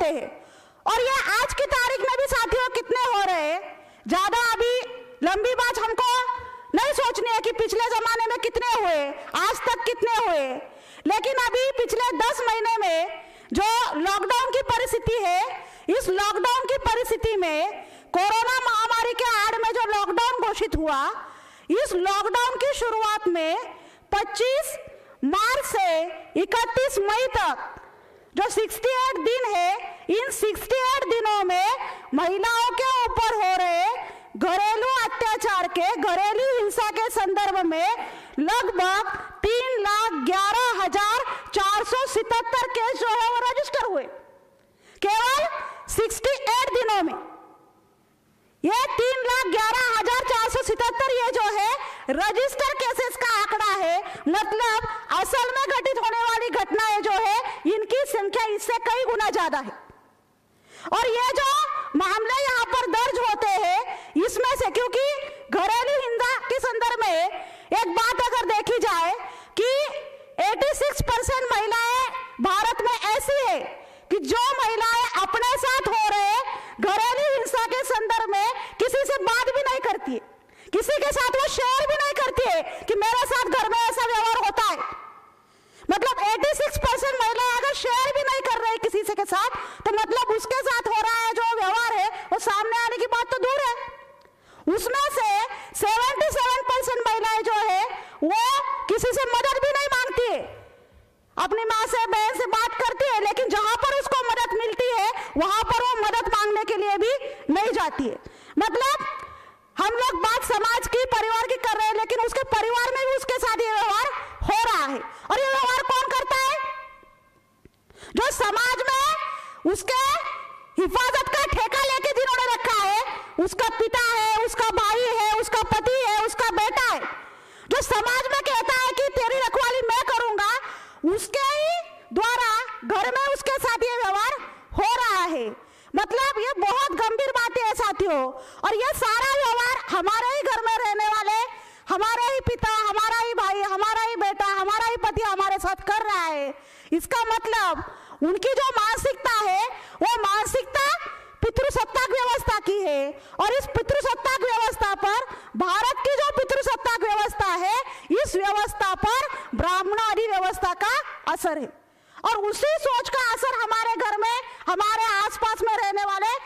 रहे हैं। और ये आज की तारीख में भी साथियों कितने हो रहे हैं, ज्यादा अभी लंबी बात हमको नहीं सोचनी है कि पिछले जमाने में कितने हुए, आज तक कितने हुए, लेकिन अभी पिछले 10 महीने में जो लॉकडाउन की परिस्थिति है, इस लॉकडाउन की परिस्थिति में कोरोना महामारी के आड़ में जो लॉकडाउन घोषित हुआ, इस लॉकडाउन की शुरुआत में 25 मार्च से 31 मई तक जो 68 दिन है, इन 68 दिनों में महिलाओं के ऊपर हो रहे घरेलू अत्याचार के, घरेलू हिंसा के संदर्भ में लगभग 3,11,477 केस जो है वो रजिस्टर हुए केवल 68 दिनों में। ये 3,11,477 ये जो है रजिस्टर केसेस का आंकड़ा है, मतलब असल में घटित होने वाली घटनाएं जो है इनकी संख्या इससे कई गुना ज्यादा है। और ये जो मामले यहाँ पर दर्ज होते हैं इसमें से, क्योंकि घरेलू हिंसा के संदर्भ में एक बात अगर देखी जाए कि 86% महिलाएं भारत में ऐसी है कि जो महिलाएं अपने साथ हो रहे घरेलू हिंसा के संदर्भ में किसी से बात भी नहीं करती है, किसी के साथ वो शेयर भी नहीं करती है कि मेरे साथ घर में ऐसा व्यवहार होता है। मतलब 86% महिलाएं अगर शेयर भी नहीं कर रही किसी से के साथ, तो मतलब उसके साथ हो रहा है जो व्यवहार है वो सामने आने की बात तो दूर है। उसमें से 77% महिलाएं जो है वो किसी से मदद भी नहीं मांगती है, अपनी माँ से बहन से बात करती है, लेकिन जहां पर उसको मदद मिलती है वहां पर वो मदद मांगने के लिए भी नहीं जाती है। मतलब हम लोग बात समाज की, परिवार की कर रहे हैं, लेकिन उसके परिवार में भी उसके साथ ये व्यवहार हो रहा है। और ये व्यवहार कौन करता है? जो समाज में उसके हिफाजत का ठेका लेके जिन्होंने रखा है, उसका पिता है, उसका भाई है, उसका पति है, उसका बेटा है, जो समाज में कहता है कि तेरी रखवाली मैं करूंगा, उसके ही द्वारा घर में उसके साथ ये व्यवहार हो रहा है। मतलब ये बहुत गंभीर बातें हैं साथियों। और ये सारा व्यवहार हमारे ही घर में रहने वाले, हमारे ही पिता, हमारा ही भाई, हमारा ही बेटा, हमारा ही पति हमारे साथ कर रहा है। इसका मतलब उनकी जो मानसिकता है वो मानसिकता पितृसत्ताक व्यवस्था की है। और इस पितृसत्ताक व्यवस्था पर, भारत की जो पितृसत्ताक व्यवस्था है, इस व्यवस्था पर ब्राह्मणादि व्यवस्था का असर है। और उसी सोच का असर हमारे घर में, हमारे आसपास में रहने वाले